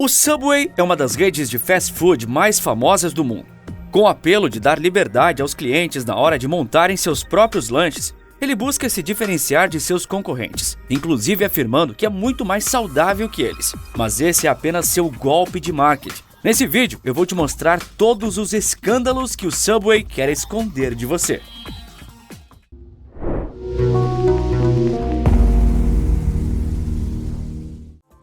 O Subway é uma das redes de fast food mais famosas do mundo. Com o apelo de dar liberdade aos clientes na hora de montarem seus próprios lanches, ele busca se diferenciar de seus concorrentes, inclusive afirmando que é muito mais saudável que eles. Mas esse é apenas seu golpe de marketing. Nesse vídeo, eu vou te mostrar todos os escândalos que o Subway quer esconder de você.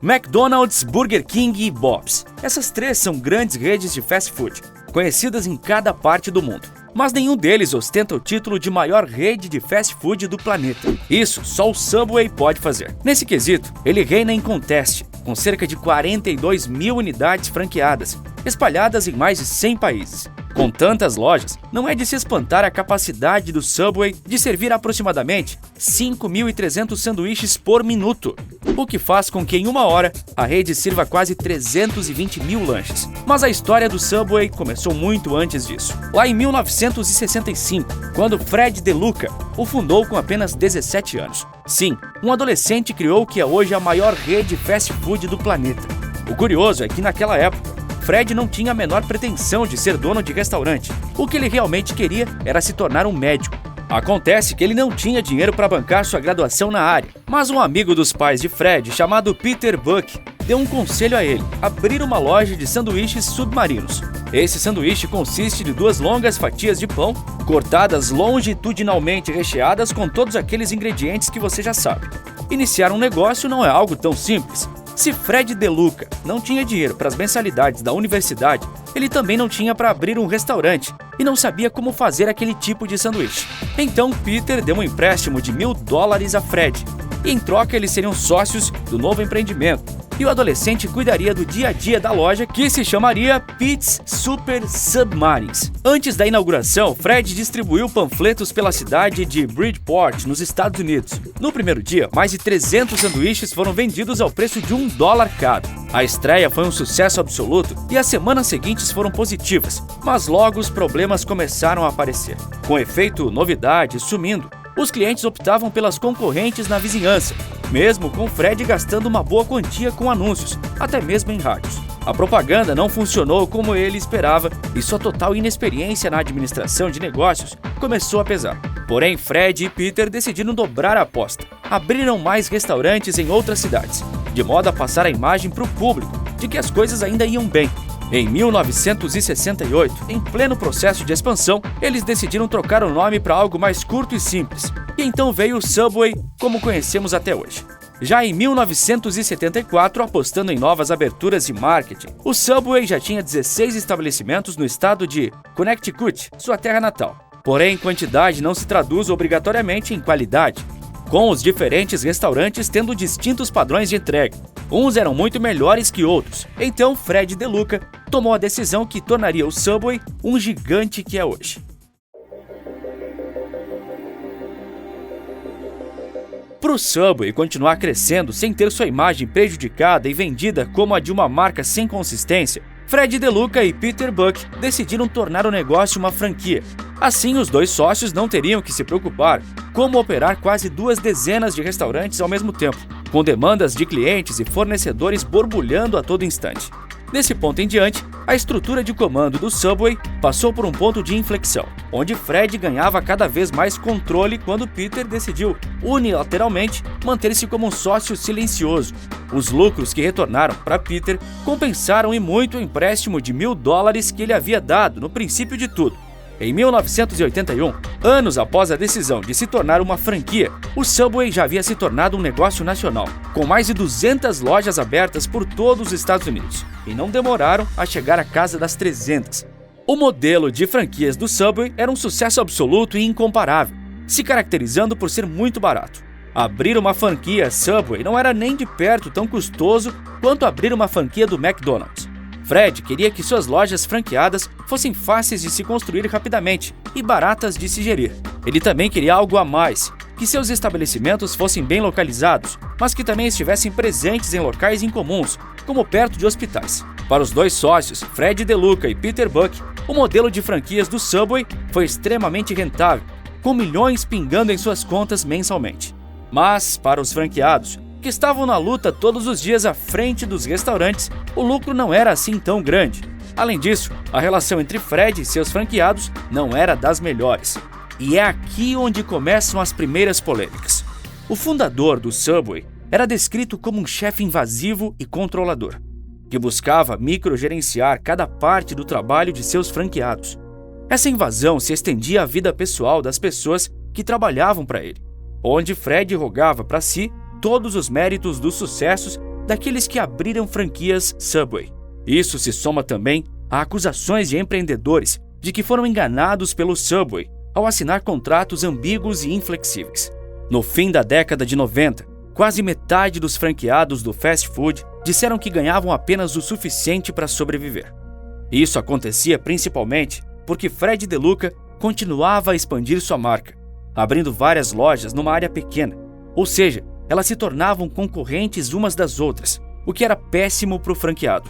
McDonald's, Burger King e Bob's. Essas três são grandes redes de fast food, conhecidas em cada parte do mundo. Mas nenhum deles ostenta o título de maior rede de fast food do planeta. Isso só o Subway pode fazer. Nesse quesito, ele reina inconteste, com cerca de 42 mil unidades franqueadas, espalhadas em mais de 100 países. Com tantas lojas, não é de se espantar a capacidade do Subway de servir aproximadamente 5.300 sanduíches por minuto, o que faz com que em uma hora a rede sirva quase 320 mil lanches. Mas a história do Subway começou muito antes disso. Lá em 1965, quando Fred DeLuca o fundou com apenas 17 anos. Sim, um adolescente criou o que é hoje a maior rede fast food do planeta. O curioso é que naquela época, Fred não tinha a menor pretensão de ser dono de restaurante. O que ele realmente queria era se tornar um médico. Acontece que ele não tinha dinheiro para bancar sua graduação na área, mas um amigo dos pais de Fred, chamado Peter Buck, deu um conselho a ele: abrir uma loja de sanduíches submarinos. Esse sanduíche consiste de duas longas fatias de pão, cortadas longitudinalmente recheadas com todos aqueles ingredientes que você já sabe. Iniciar um negócio não é algo tão simples. Se Fred DeLuca não tinha dinheiro para as mensalidades da universidade, ele também não tinha para abrir um restaurante e não sabia como fazer aquele tipo de sanduíche. Então Peter deu um empréstimo de $1.000 a Fred, e em troca eles seriam sócios do novo empreendimento, e o adolescente cuidaria do dia a dia da loja, que se chamaria Pete's Super Submarines. Antes da inauguração, Fred distribuiu panfletos pela cidade de Bridgeport, nos Estados Unidos. No primeiro dia, mais de 300 sanduíches foram vendidos ao preço de $1 cada. A estreia foi um sucesso absoluto e as semanas seguintes foram positivas, mas logo os problemas começaram a aparecer. Com efeito novidade sumindo, os clientes optavam pelas concorrentes na vizinhança, mesmo com Fred gastando uma boa quantia com anúncios, até mesmo em rádios. A propaganda não funcionou como ele esperava e sua total inexperiência na administração de negócios começou a pesar. Porém, Fred e Peter decidiram dobrar a aposta. Abriram mais restaurantes em outras cidades, de modo a passar a imagem para o público de que as coisas ainda iam bem. Em 1968, em pleno processo de expansão, eles decidiram trocar o nome para algo mais curto e simples. E então veio o Subway como conhecemos até hoje. Já em 1974, apostando em novas aberturas de marketing, o Subway já tinha 16 estabelecimentos no estado de Connecticut, sua terra natal. Porém, quantidade não se traduz obrigatoriamente em qualidade, com os diferentes restaurantes tendo distintos padrões de entrega. Uns eram muito melhores que outros. Então Fred DeLuca tomou a decisão que tornaria o Subway um gigante que é hoje. Para o Subway continuar crescendo sem ter sua imagem prejudicada e vendida como a de uma marca sem consistência, Fred DeLuca e Peter Buck decidiram tornar o negócio uma franquia. Assim, os dois sócios não teriam que se preocupar como operar quase 2 dezenas de restaurantes ao mesmo tempo, com demandas de clientes e fornecedores borbulhando a todo instante. Desse ponto em diante, a estrutura de comando do Subway passou por um ponto de inflexão, onde Fred ganhava cada vez mais controle quando Peter decidiu, unilateralmente, manter-se como um sócio silencioso. Os lucros que retornaram para Peter compensaram e muito o empréstimo de $1.000 que ele havia dado no princípio de tudo. Em 1981, anos após a decisão de se tornar uma franquia, o Subway já havia se tornado um negócio nacional, com mais de 200 lojas abertas por todos os Estados Unidos, e não demoraram a chegar à casa das 300. O modelo de franquias do Subway era um sucesso absoluto e incomparável, se caracterizando por ser muito barato. Abrir uma franquia Subway não era nem de perto tão custoso quanto abrir uma franquia do McDonald's. Fred queria que suas lojas franqueadas fossem fáceis de se construir rapidamente e baratas de se gerir. Ele também queria algo a mais, que seus estabelecimentos fossem bem localizados, mas que também estivessem presentes em locais incomuns, como perto de hospitais. Para os dois sócios, Fred DeLuca e Peter Buck, o modelo de franquias do Subway foi extremamente rentável, com milhões pingando em suas contas mensalmente. Mas, para os franqueados, porque estavam na luta todos os dias à frente dos restaurantes, o lucro não era assim tão grande. Além disso, a relação entre Fred e seus franqueados não era das melhores. E é aqui onde começam as primeiras polêmicas. O fundador do Subway era descrito como um chefe invasivo e controlador, que buscava microgerenciar cada parte do trabalho de seus franqueados. Essa invasão se estendia à vida pessoal das pessoas que trabalhavam para ele, onde Fred rogava para si todos os méritos dos sucessos daqueles que abriram franquias Subway. Isso se soma também a acusações de empreendedores de que foram enganados pelo Subway ao assinar contratos ambíguos e inflexíveis. No fim da década de 90, quase metade dos franqueados do fast food disseram que ganhavam apenas o suficiente para sobreviver. Isso acontecia principalmente porque Fred DeLuca continuava a expandir sua marca, abrindo várias lojas numa área pequena, ou seja, elas se tornavam concorrentes umas das outras, o que era péssimo para o franqueado.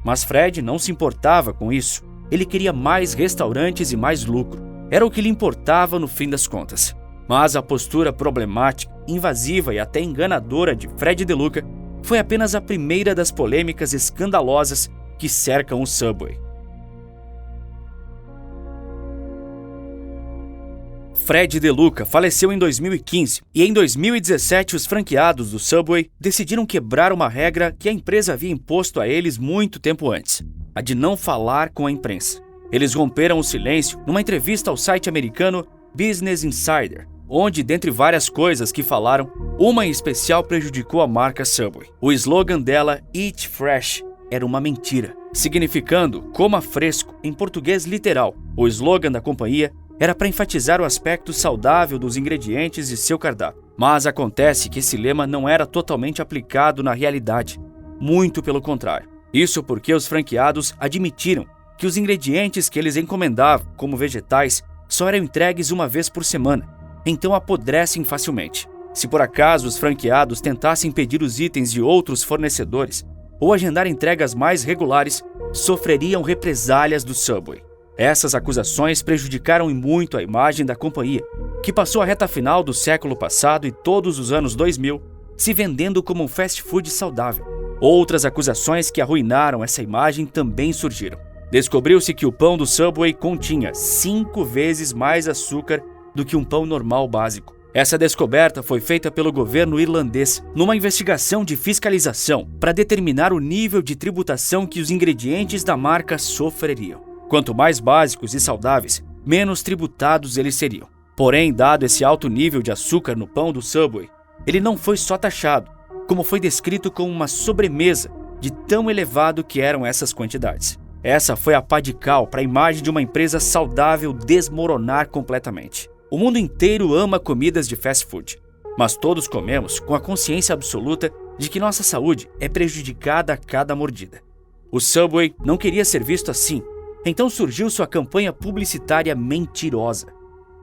Mas Fred não se importava com isso. Ele queria mais restaurantes e mais lucro. Era o que lhe importava no fim das contas. Mas a postura problemática, invasiva e até enganadora de Fred DeLuca foi apenas a primeira das polêmicas escandalosas que cercam o Subway. Fred DeLuca faleceu em 2015 e em 2017 os franqueados do Subway decidiram quebrar uma regra que a empresa havia imposto a eles muito tempo antes, a de não falar com a imprensa. Eles romperam o silêncio numa entrevista ao site americano Business Insider, onde, dentre várias coisas que falaram, uma em especial prejudicou a marca Subway. O slogan dela, Eat Fresh, era uma mentira, significando coma fresco em português literal. O slogan da companhia era para enfatizar o aspecto saudável dos ingredientes de seu cardápio. Mas acontece que esse lema não era totalmente aplicado na realidade. Muito pelo contrário. Isso porque os franqueados admitiram que os ingredientes que eles encomendavam, como vegetais, só eram entregues uma vez por semana, então apodrecem facilmente. Se por acaso os franqueados tentassem pedir os itens de outros fornecedores ou agendar entregas mais regulares, sofreriam represálias do Subway. Essas acusações prejudicaram muito a imagem da companhia, que passou a reta final do século passado e todos os anos 2000 se vendendo como um fast food saudável. Outras acusações que arruinaram essa imagem também surgiram. Descobriu-se que o pão do Subway continha 5 vezes mais açúcar do que um pão normal básico. Essa descoberta foi feita pelo governo irlandês numa investigação de fiscalização para determinar o nível de tributação que os ingredientes da marca sofreriam. Quanto mais básicos e saudáveis, menos tributados eles seriam. Porém, dado esse alto nível de açúcar no pão do Subway, ele não foi só taxado, como foi descrito como uma sobremesa de tão elevado que eram essas quantidades. Essa foi a pá de cal para a imagem de uma empresa saudável desmoronar completamente. O mundo inteiro ama comidas de fast food, mas todos comemos com a consciência absoluta de que nossa saúde é prejudicada a cada mordida. O Subway não queria ser visto assim, então surgiu sua campanha publicitária mentirosa.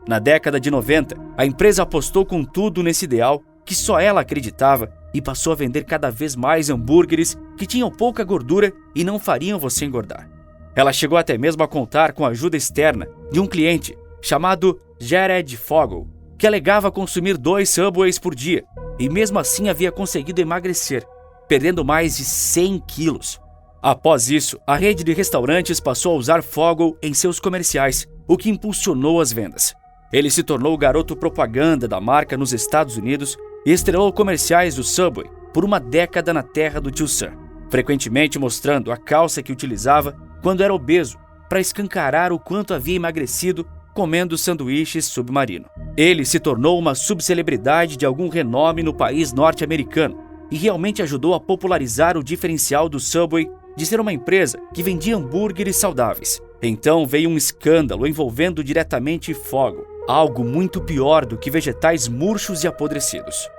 Na década de 90, a empresa apostou com tudo nesse ideal que só ela acreditava e passou a vender cada vez mais hambúrgueres que tinham pouca gordura e não fariam você engordar. Ela chegou até mesmo a contar com a ajuda externa de um cliente chamado Jared Fogle, que alegava consumir 2 Subways por dia e mesmo assim havia conseguido emagrecer, perdendo mais de 100 quilos. Após isso, a rede de restaurantes passou a usar Fogle em seus comerciais, o que impulsionou as vendas. Ele se tornou o garoto propaganda da marca nos Estados Unidos e estrelou comerciais do Subway por uma década na terra do tio Sam, frequentemente mostrando a calça que utilizava quando era obeso, para escancarar o quanto havia emagrecido comendo sanduíches submarino. Ele se tornou uma subcelebridade de algum renome no país norte-americano e realmente ajudou a popularizar o diferencial do Subway de ser uma empresa que vendia hambúrgueres saudáveis. Então veio um escândalo envolvendo diretamente Fogle, algo muito pior do que vegetais murchos e apodrecidos.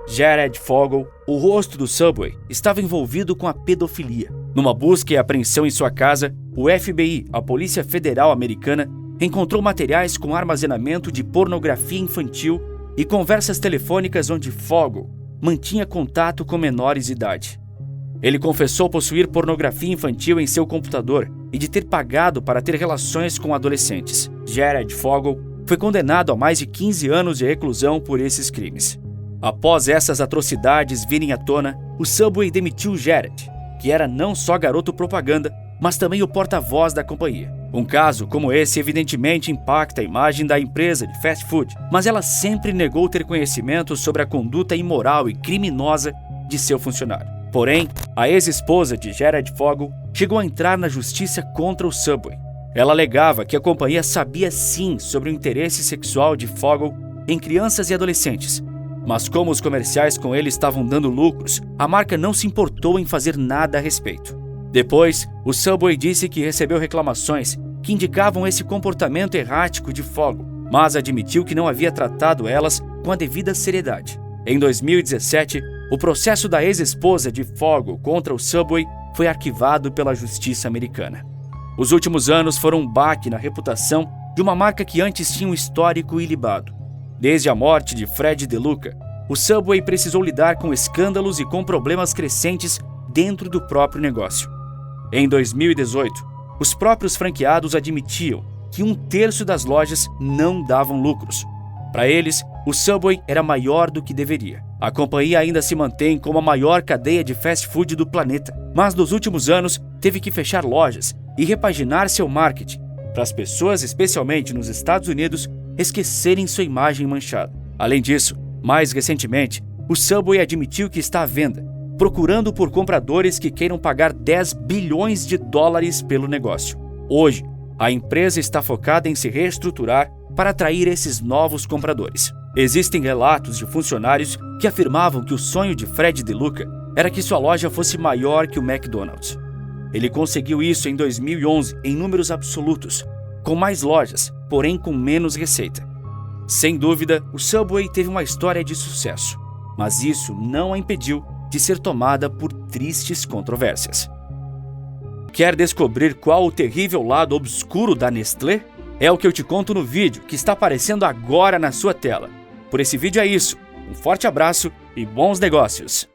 Jared Fogle, o rosto do Subway, estava envolvido com a pedofilia. Numa busca e apreensão em sua casa, o FBI, a Polícia Federal Americana, encontrou materiais com armazenamento de pornografia infantil e conversas telefônicas onde Fogle mantinha contato com menores de idade. Ele confessou possuir pornografia infantil em seu computador e de ter pagado para ter relações com adolescentes. Jared Fogle foi condenado a mais de 15 anos de reclusão por esses crimes. Após essas atrocidades virem à tona, o Subway demitiu Jared, que era não só garoto propaganda, mas também o porta-voz da companhia. Um caso como esse evidentemente impacta a imagem da empresa de fast food, mas ela sempre negou ter conhecimento sobre a conduta imoral e criminosa de seu funcionário. Porém, a ex-esposa de Jared Fogle chegou a entrar na justiça contra o Subway. Ela alegava que a companhia sabia sim sobre o interesse sexual de Fogle em crianças e adolescentes, mas como os comerciais com ele estavam dando lucros, a marca não se importou em fazer nada a respeito. Depois, o Subway disse que recebeu reclamações que indicavam esse comportamento errático de Fogle, mas admitiu que não havia tratado elas com a devida seriedade. Em 2017, o processo da ex-esposa de Fogle contra o Subway foi arquivado pela justiça americana. Os últimos anos foram um baque na reputação de uma marca que antes tinha um histórico ilibado. Desde a morte de Fred DeLuca, o Subway precisou lidar com escândalos e com problemas crescentes dentro do próprio negócio. Em 2018, os próprios franqueados admitiam que 1/3 das lojas não davam lucros. Para eles, o Subway era maior do que deveria. A companhia ainda se mantém como a maior cadeia de fast food do planeta, mas nos últimos anos teve que fechar lojas e repaginar seu marketing para as pessoas, especialmente nos Estados Unidos, esquecerem sua imagem manchada. Além disso, mais recentemente, o Subway admitiu que está à venda, procurando por compradores que queiram pagar $10 bilhões pelo negócio. Hoje, a empresa está focada em se reestruturar para atrair esses novos compradores. Existem relatos de funcionários que afirmavam que o sonho de Fred DeLuca era que sua loja fosse maior que o McDonald's. Ele conseguiu isso em 2011 em números absolutos, com mais lojas, porém com menos receita. Sem dúvida, o Subway teve uma história de sucesso, mas isso não a impediu de ser tomada por tristes controvérsias. Quer descobrir qual o terrível lado obscuro da Nestlé? É o que eu te conto no vídeo que está aparecendo agora na sua tela. Por esse vídeo é isso. Um forte abraço e bons negócios!